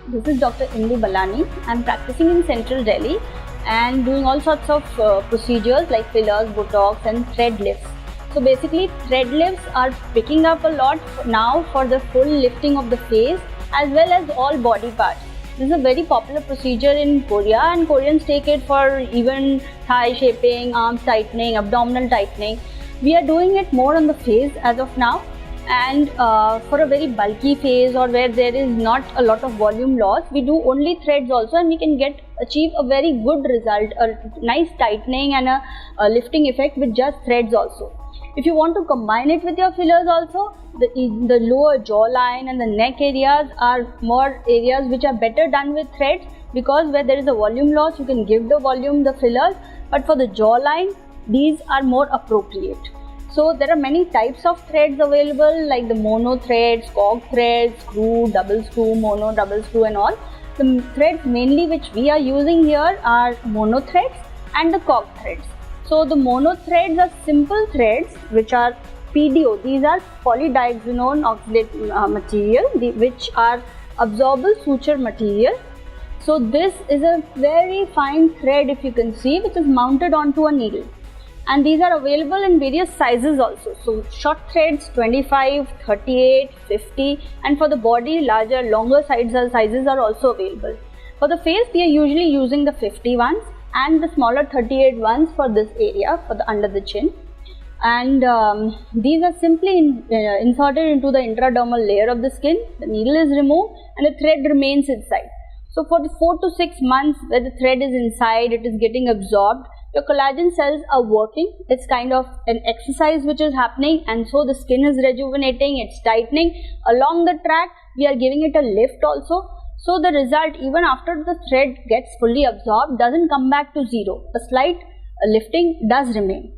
This is Dr. Indu Balani. I'm practicing in Central Delhi and doing all sorts of procedures like fillers, Botox and thread lifts. So basically thread lifts are picking up a lot now for the full lifting of the face as well as all body parts. This is a very popular procedure in Korea and Koreans take it for even thigh shaping, arm tightening, abdominal tightening. We are doing it more on the face as of now. And for a very bulky face or where there is not a lot of volume loss, we do only threads also, and we can achieve a very good result, a nice tightening and a lifting effect with just threads also. If you want to combine it with your fillers also, the lower jawline and the neck areas are more areas which are better done with threads, because where there is a volume loss you can give the volume, the fillers, but for the jawline these are more appropriate. So there are many types of threads available, like the mono threads, cork threads, screw, double screw, mono, double screw and all. The threads mainly which we are using here are mono threads and the cork threads. So the mono threads are simple threads which are PDO. These are polydioxazole oxalate material, which are absorbable suture material. So this is a very fine thread, if you can see, which is mounted onto a needle. And these are available in various sizes also. So short threads 25, 38, 50, and for the body larger, longer sizes are also available. For the face we are usually using the 50 ones and the smaller 38 ones for this area, for the under the chin. And these are simply inserted into the intradermal layer of the skin. The needle is removed and the thread remains inside. So for the 4 to 6 months where the thread is inside, it is getting absorbed, your collagen cells are working. It's kind of an exercise which is happening, and so the skin is rejuvenating, it's tightening. Along the track we are giving it a lift also. So the result, even after the thread gets fully absorbed, doesn't come back to zero. A slight lifting does remain.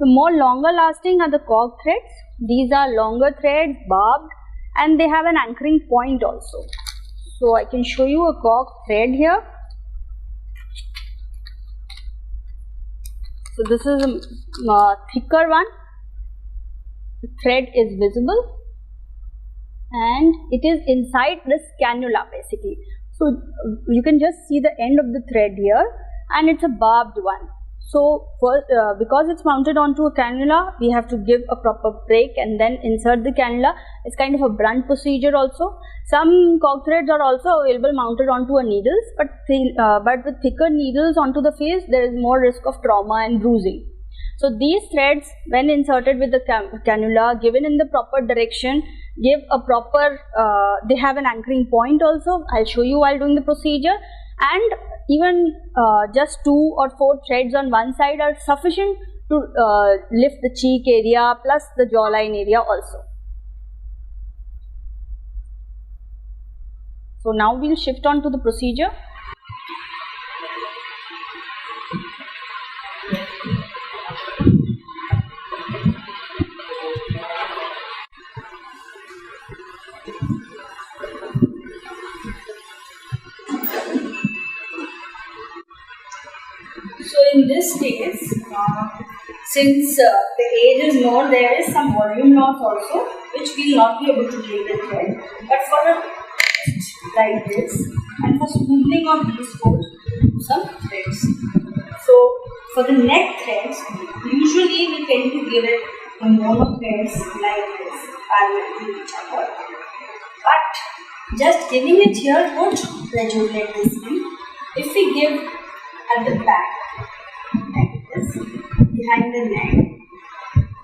The more longer lasting are the cork threads. These are longer threads, barbed, and they have an anchoring point also. So I can show you a cork thread here. So this is a thicker one. The thread is visible and it is inside this cannula basically. So you can just see the end of the thread here, and it's a barbed one. So first, because it's mounted onto a cannula, we have to give a proper break and then insert the cannula. It's kind of a blunt procedure also. Some cork threads are also available mounted onto a needles, but with thicker needles onto the face, there is more risk of trauma and bruising. So these threads, when inserted with the cannula, given in the proper direction, give a proper, they have an anchoring point also. I'll show you while doing the procedure. And even just 2 or 4 threads on one side are sufficient to lift the cheek area plus the jawline area also. So now we'll shift on to the procedure. So in this case, since the age is known, there is some volume loss also, which we will not be able to take the thread. But for a test like this, and for smoothing of these folds, some threads. So for the neck threads, usually we tend to give it the mono threads like this, parallel to each other. But just giving it here won't rejuvenate the skin. If we give at the back, like this, behind the neck,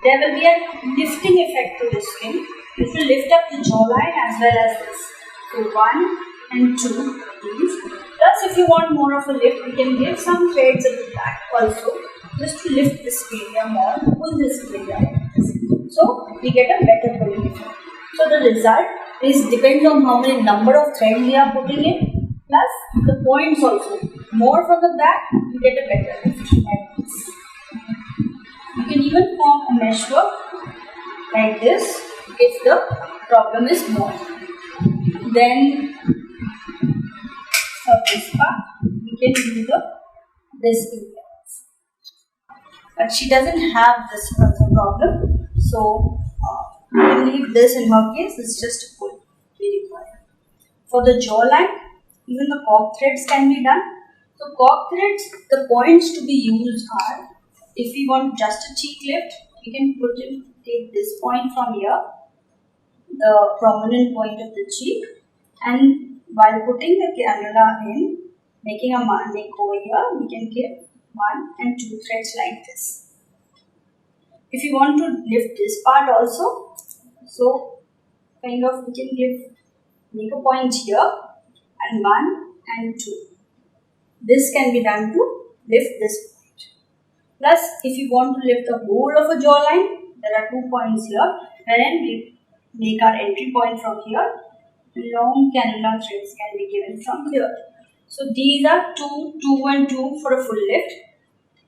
there will be a lifting effect to the skin. It will lift up the jawline as well as this. So 1 and 2 these. Plus if you want more of a lift, we can give some threads at the back also, just to lift this area more, pull this area like this. So we get a better pulling effect. So the result is depends on how many number of threads we are putting in, plus points also. More from the back, you get a better lift like this. You can even form a meshwork like this if the problem is more. Then for this part, we can do this imbalance. But she doesn't have this problem, so we will leave this in her case. It's just a pull we require. For the jawline, even the cork threads can be done. So cork threads, the points to be used are, if we want just a cheek lift, we can take this point from here, the prominent point of the cheek, and while putting the cannula in, making a neck over here, we can give 1 and 2 threads like this. If you want to lift this part also, so kind of we can make a point here and 1 and 2. This can be done to lift this point. Plus, if you want to lift the whole of a jawline, there are 2 points here, wherein we make our entry point from here. Long cannula threads can be given from here. So these are 2, 2 and 2 for a full lift.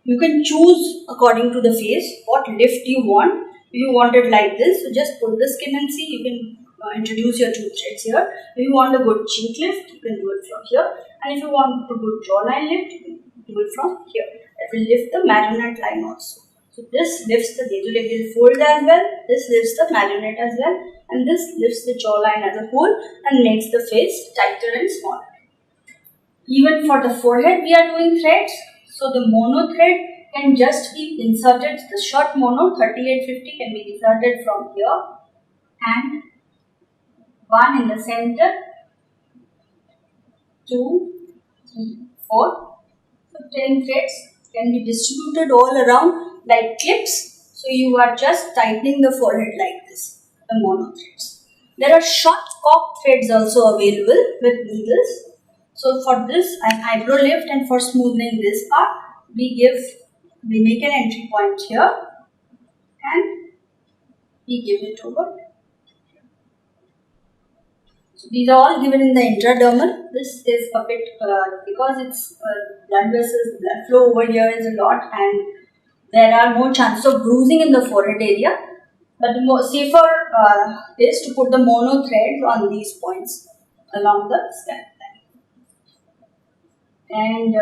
You can choose according to the face what lift you want. If you want it like this, so just pull the skin and see. You can introduce your 2 threads here. If you want a good cheek lift, you can do it from here. And if you want a good jawline lift, you can do it from here. That will lift the marionette line also. So this lifts the nasolabial fold as well. This lifts the marionette as well. And this lifts the jawline as a whole and makes the face tighter and smaller. Even for the forehead, we are doing threads. So the mono thread can just be inserted, the short mono 3850 can be inserted from here and 1 in the center, 2, 3, 4. So 10 threads can be distributed all around like clips. So you are just tightening the forehead like this, the mono threads. There are short cork threads also available with needles. So for this, an eyebrow lift and for smoothing this part, we make an entry point here and we give it over. So these are all given in the intradermal. This is a bit, because it's blood vessels, blood flow over here is a lot and there are more chances of bruising in the forehead area. But the more safer is to put the mono threads on these points along the scalp line. And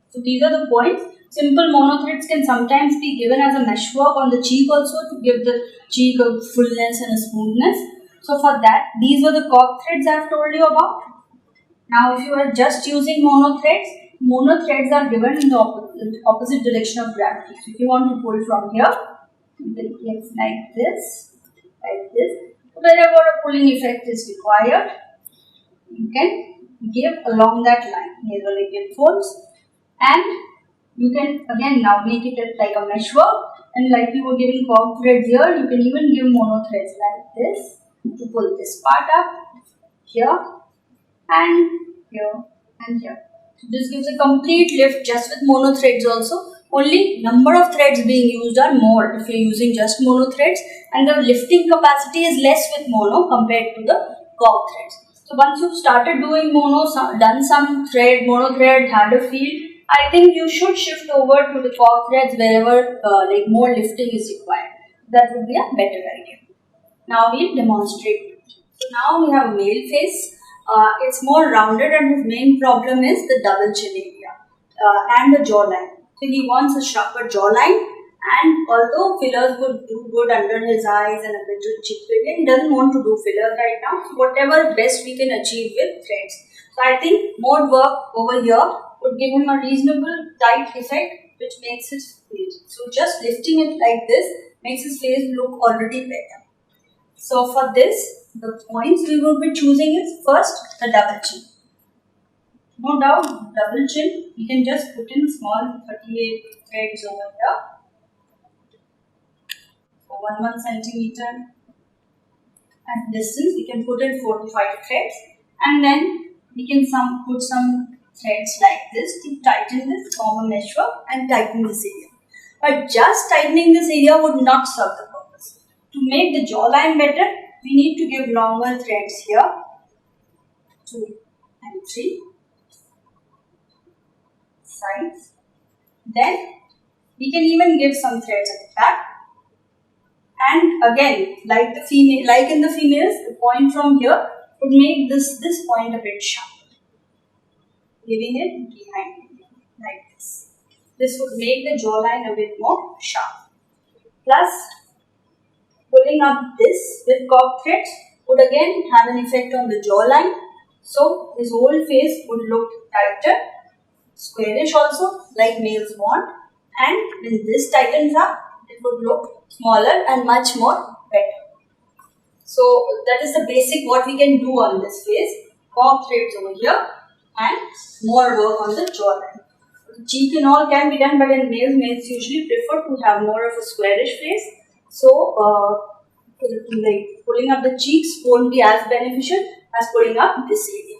so these are the points. Simple mono threads can sometimes be given as a meshwork on the cheek also to give the cheek a fullness and a smoothness. So for that, these were the cork threads I have told you about. Now if you are just using mono threads are given in the opposite direction of gravity. So if you want to pull from here, you can give like this. So wherever a pulling effect is required, you can give along that line, nasolabial folds, and you can again now make it like a meshwork, and like you were giving cork threads here, you can even give mono threads like this to pull this part up here and here and here. So this gives a complete lift just with mono threads also. Only number of threads being used are more if you are using just mono threads, and the lifting capacity is less with mono compared to the cork threads. So once you've started doing mono, done some mono thread, had a feel, I think you should shift over to the cork threads wherever like more lifting is required. That would be a better idea. Now we'll demonstrate. So now we have a male face. It's more rounded and his main problem is the double chin area and the jawline. So he wants a sharper jawline, and although fillers would do good under his eyes and a bit of cheek area, he doesn't want to do fillers right now. So whatever best we can achieve with threads. So I think more work over here would give him a reasonable tight effect which makes his face. So just lifting it like this makes his face look already better. So for this, the points we will be choosing is first the double chin. No doubt, double chin, you can just put in small 38 threads over here. So 1 centimeter. At distance, we can put in 4 to 5 threads, and then we can put some threads like this to tighten this, form a meshwork and tighten this area. But just tightening this area would not serve the purpose. To make the jawline better, we need to give longer threads here, 2 and 3. sides. Then we can even give some threads at the back. And again, like in the females, the point from here would make this point a bit sharp, giving it behind like this. This would make the jawline a bit more sharp. Plus, pulling up this with cob threads would again have an effect on the jawline. So his whole face would look tighter, squarish also, like males want. And when this tightens up, it would look smaller and much more better. So that is the basic what we can do on this face. Cob threads over here and more work on the jawline. Cheek and all can be done, but in males usually prefer to have more of a squarish face. So like pulling up the cheeks won't be as beneficial as pulling up this area.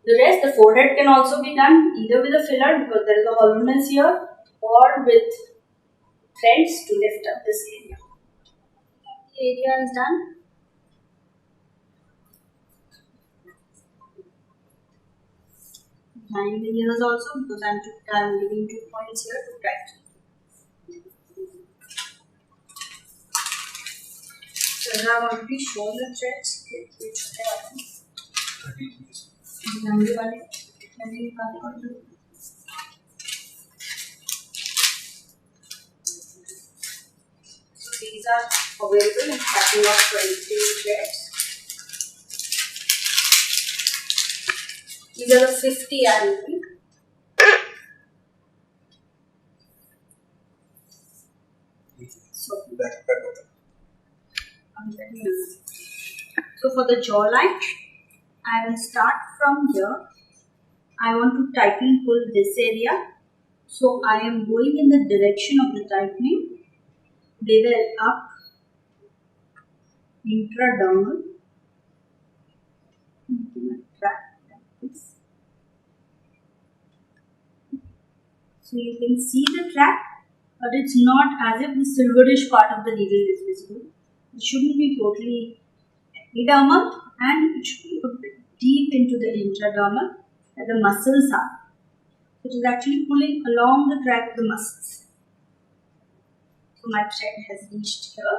The rest, the forehead can also be done either with a filler because there is a hollowness here, or with threads to lift up this area. The area is done. Behind the ears also, because I'm giving 2 points here to tighten. So I have already shown the threads which are behind the body. So these are available in packing of 23 threads. These are the 50 I'm using. So for the jawline, I will start from here. I want to tighten, pull this area. So I am going in the direction of the tightening. Bevel up, intradermal, so you can see the track, but it's not as if the silverish part of the needle is visible. It shouldn't be totally epidermal, and it should be a bit deep into the intradermal where the muscles are. It is actually pulling along the track of the muscles. So my thread has reached here.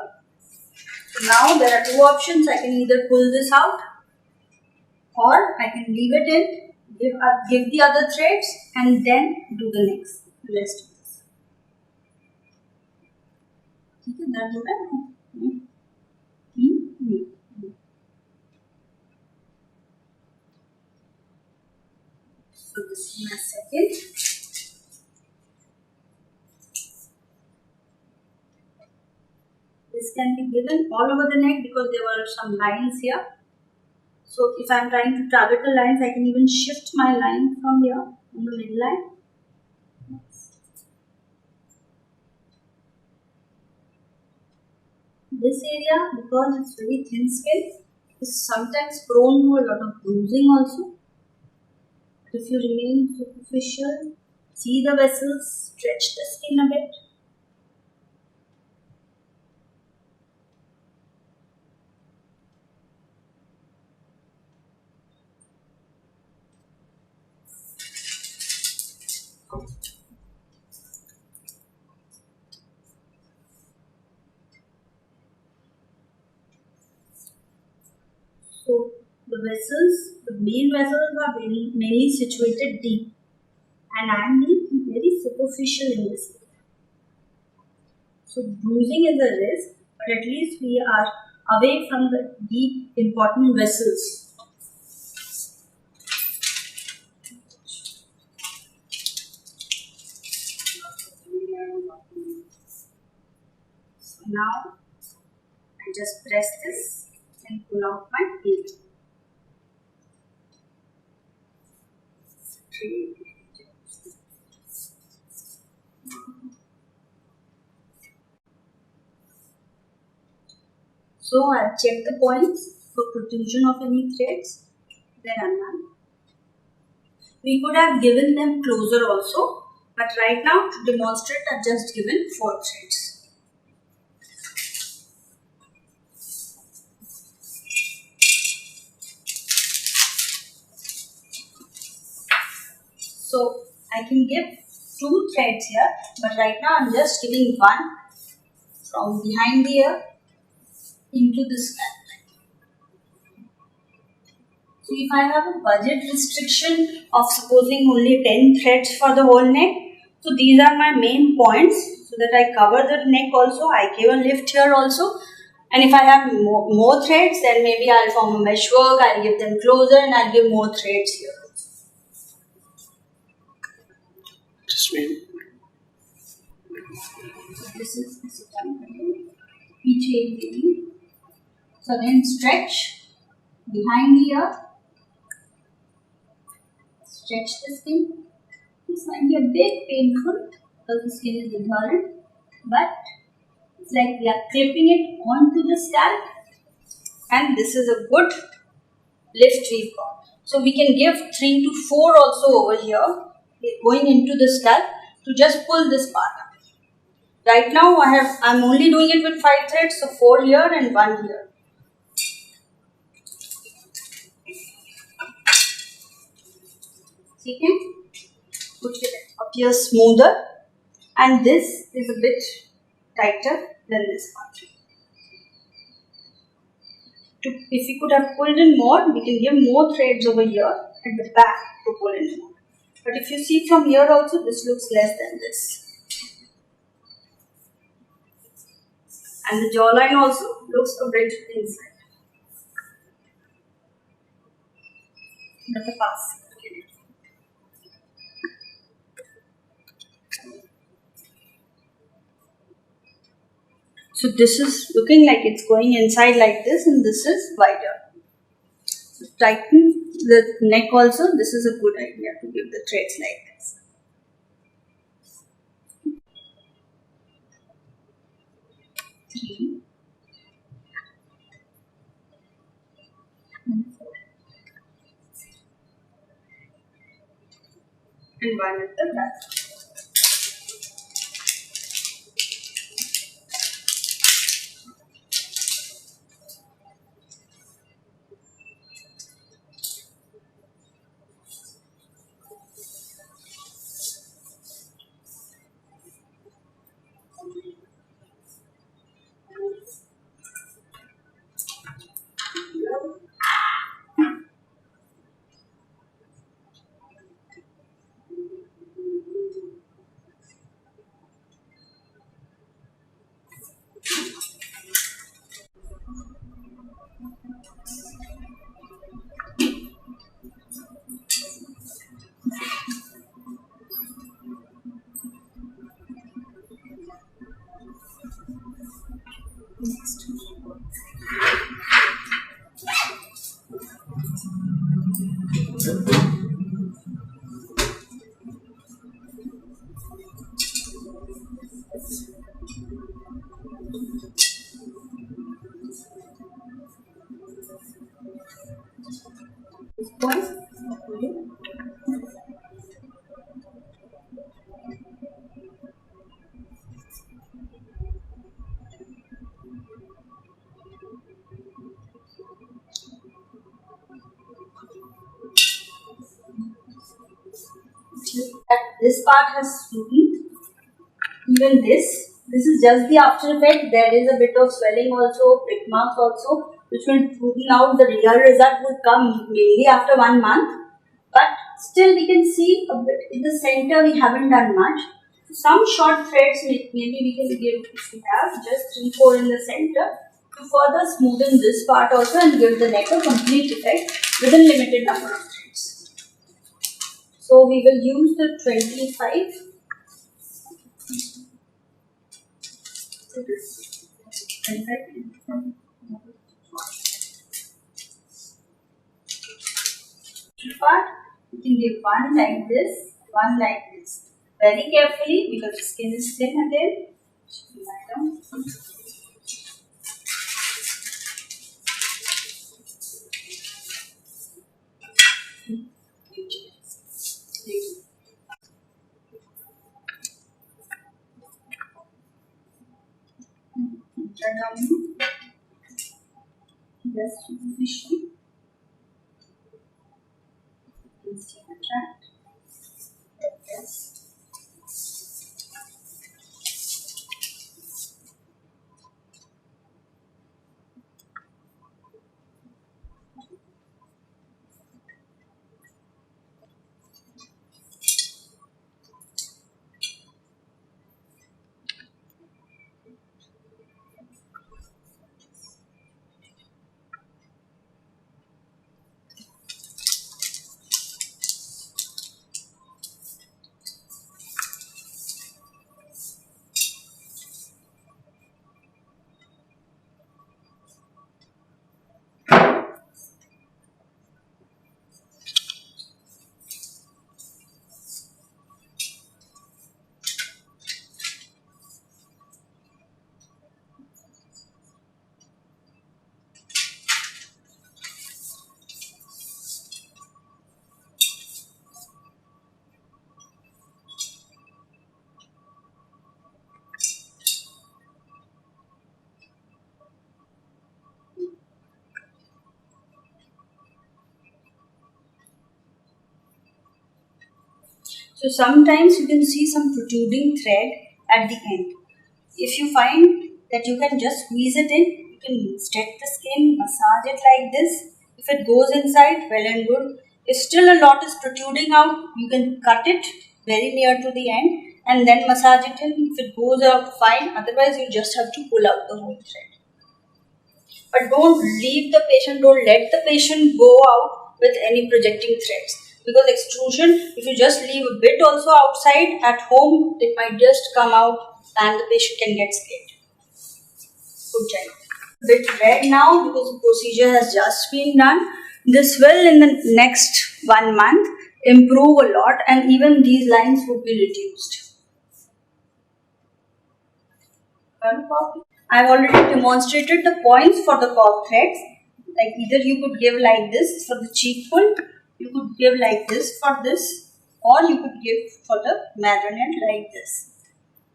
So now there are two options. I can either pull this out, or I can leave it in, give the other threads, and then do the rest of this. So this is my second. This can be given all over the neck because there were some lines here. So if I am trying to target the lines, I can even shift my line from here on the midline. This area, because it's very thin skin, is sometimes prone to a lot of bruising also. But if you remain superficial, see the vessels, stretch the skin a bit. So the vessels, the main vessels are mainly situated deep, and I am being very superficial in this area. So bruising is a risk, but at least we are away from the deep important vessels. So now I just press this and pull out my peel. So I'll check the points for protrusion of any threads, then I'm done. We could have given them closer also, but right now to demonstrate I've just given 4 threads. So I can give 2 threads here, but right now I'm just giving one from behind the ear into the scalp. So if I have a budget restriction of supposing only 10 threads for the whole neck, so these are my main points, so that I cover the neck also, I give a lift here also. And if I have more threads, then maybe I'll form a meshwork, I'll give them closer and I'll give more threads here. Just wait. So this is PJ. So then stretch behind the ear. Stretch the skin. This might be a bit painful because the skin is adherent, but it's like we are clipping it onto the scalp, and this is a good lift we've got. So we can give 3 to 4 also over here, going into the scalp to just pull this part up. Right now I'm only doing it with 5 threads, so 4 here and 1 here. Okay, which will appear smoother, and this is a bit tighter than this part. If we could have pulled in more, we can give more threads over here at the back to pull in more. But if you see from here also, this looks less than this. And the jawline also looks a bit inside. That's a pass. So this is looking like it's going inside like this, and this is wider. So tighten the neck also. This is a good idea to give the threads like this. Three. And 1 at the back. Next. This part has smoothened. Even this is just the after effect. There is a bit of swelling also, prick marks also, which will smoothen out. The real result will come mainly after 1 month. But still we can see a bit in the center we haven't done much. Some short threads maybe we can give, if we have just 3-4 in the center, to further smoothen this part also and give the neck a complete effect with a limited number of threads. So we will use the 25. Part, you can give one like this, one like this. Very carefully because the skin is thin again. Just superficially. So sometimes you can see some protruding thread at the end. If you find that you can just squeeze it in, you can stretch the skin, massage it like this. If it goes inside, well and good. If still a lot is protruding out, you can cut it very near to the end and then massage it in. If it goes out, fine. Otherwise, you just have to pull out the whole thread. But don't leave the patient, don't let the patient go out with any projecting threads. Because extrusion, if you just leave a bit also outside at home, it might just come out and the patient can get scared. Good job. Bit red now because the procedure has just been done. This will in the next 1 month improve a lot and even these lines would be reduced. I've already demonstrated the points for the cob threads. Like either you could give like this for the cheek pull, you could give like this for this, or you could give for the marionette like this.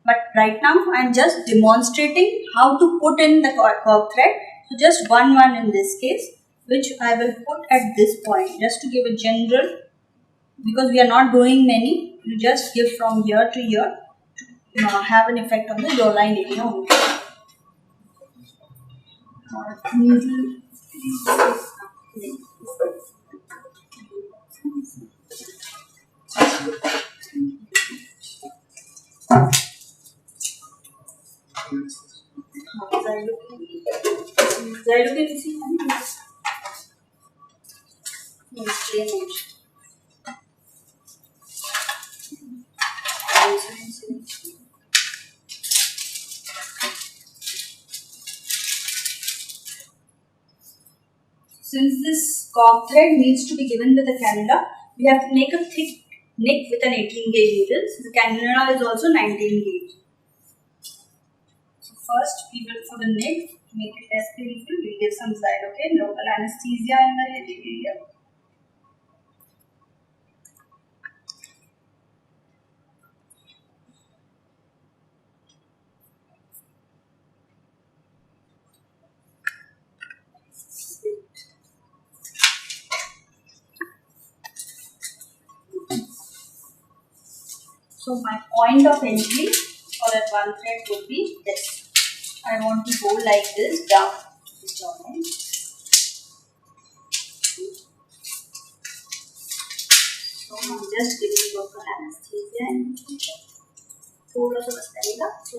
But right now I'm just demonstrating how to put in the cob thread. So just one in this case, which I will put at this point just to give a general, because we are not doing many, you just give from here to here to have an effect on the jawline area only. Since this cob thread needs to be given with a cannula, we have to make a thick nick with an 18 gauge needle. So the cannula is also 19 gauge. So first we will, for the nick, to make it less painful, we give some xylocaine, local anesthesia in the area. So my point of entry for that one thread would be this. I want to go like this down the jawline. So I'm just giving local anesthesia and थोड़ा सा बस करेगा तो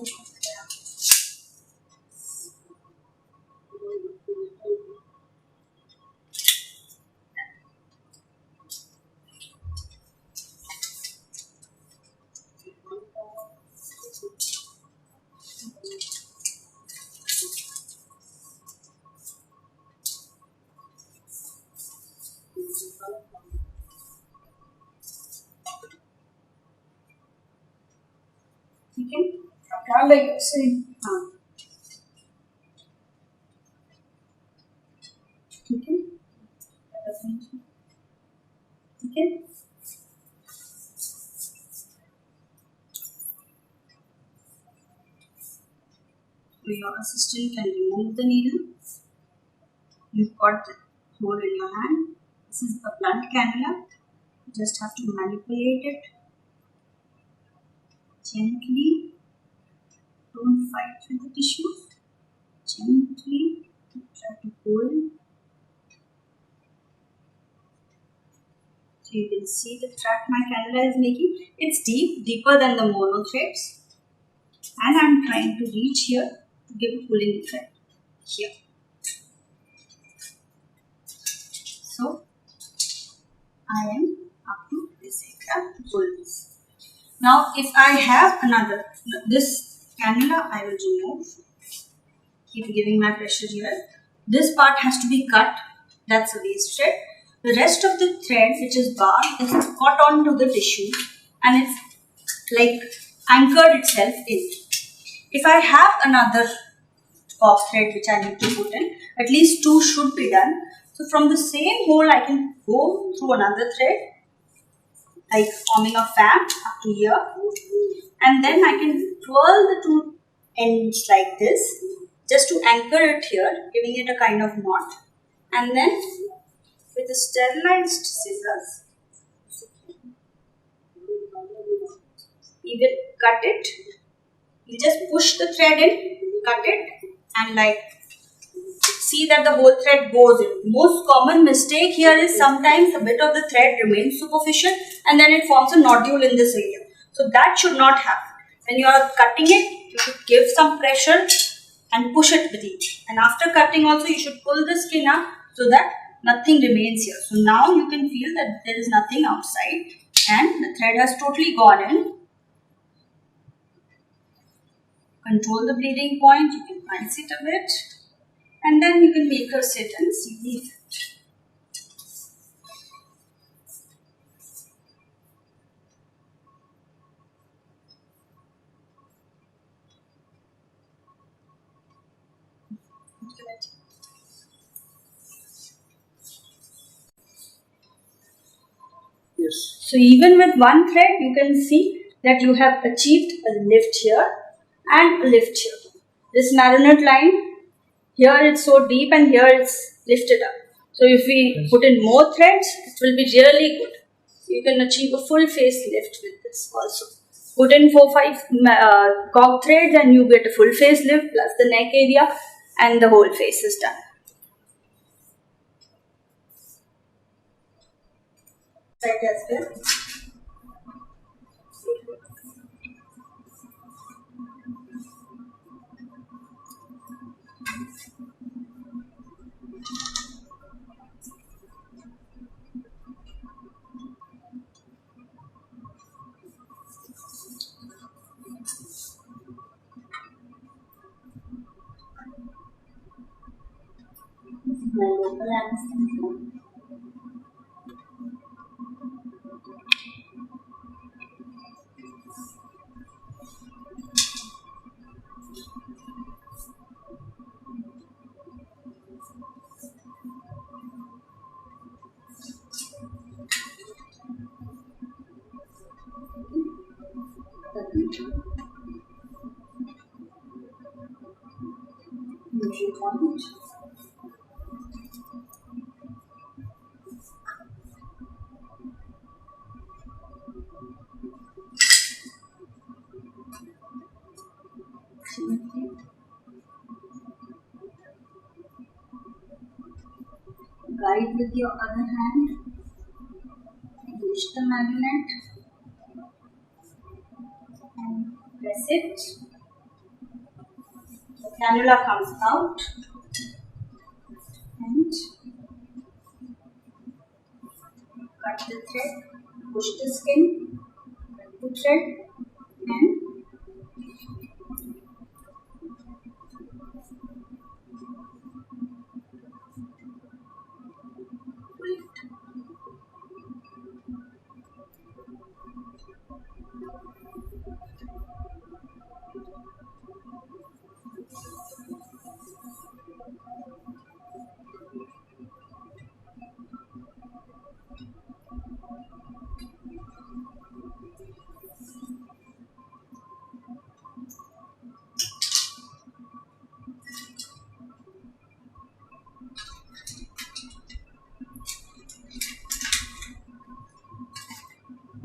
ठीक है अब क्या लगेगा सही हाँ ठीक है ठीक है So your assistant can remove the needle. You've got the hole in your hand. This is a blunt cannula. You just have to manipulate it Gently, don't fight with the tissue. Gently try to pull. So you can see the track my cannula is making. It's deep, deeper than the mono threads. And I'm trying to reach here to give a pulling effect here. So I am up to this area to pull this. Now if I have another, this cannula I will remove. Keep giving my pressure here. This part has to be cut. That's a waste thread. The rest of the thread, which is bar, is caught onto the tissue and it's like anchored itself in. If I have another cob thread which I need to put in, at least 2 should be done. So from the same hole I can go through another thread, like forming a fan up to here, and then I can twirl the 2 ends like this just to anchor it here, giving it a kind of knot, and then with the sterilized scissors you will cut it. You just push the thread in, cut it, and like see that the whole thread goes in. Most common mistake here is sometimes a bit of the thread remains superficial and then it forms a nodule in this area. So that should not happen. When you are cutting it, you should give some pressure and push it with each. And after cutting also, you should pull the skin up so that nothing remains here. So now you can feel that there is nothing outside and the thread has totally gone in. Control the bleeding point, you can ice it a bit, and then you can make her sit and see the effect. Yes. So even with one thread, you can see that you have achieved a lift here and a lift here. This marionette line, here it's so deep and here it's lifted up. So if we put in more threads, it will be really good. You can achieve a full face lift with this also. Put in 4-5 cob threads and you get a full face lift plus the neck area and the whole face is done. Side as well. My local anesthesia. Neutral point. Guide with your other hand. Push the magnet and press it. The cannula comes out and cut the thread, push the skin, cut the thread and pull it.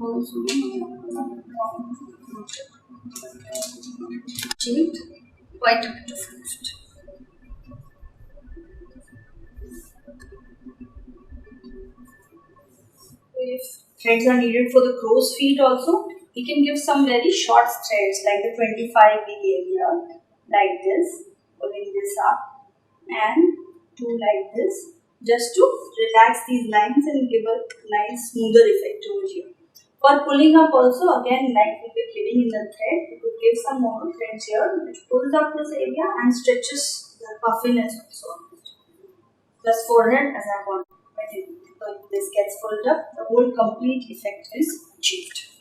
Also, achieved quite a bit of lift. If threads are needed for the crow's feet also, we can give some very short threads like the 25 big area, like this, pulling this up, and two like this, just to relax these lines and give a nice smoother effect over here. For pulling up also, again like we were giving in the thread, we could give some more threads here which pulls up this area and stretches the puffiness also on it. Plus forehead as I want. When this gets pulled up, the whole complete effect is achieved.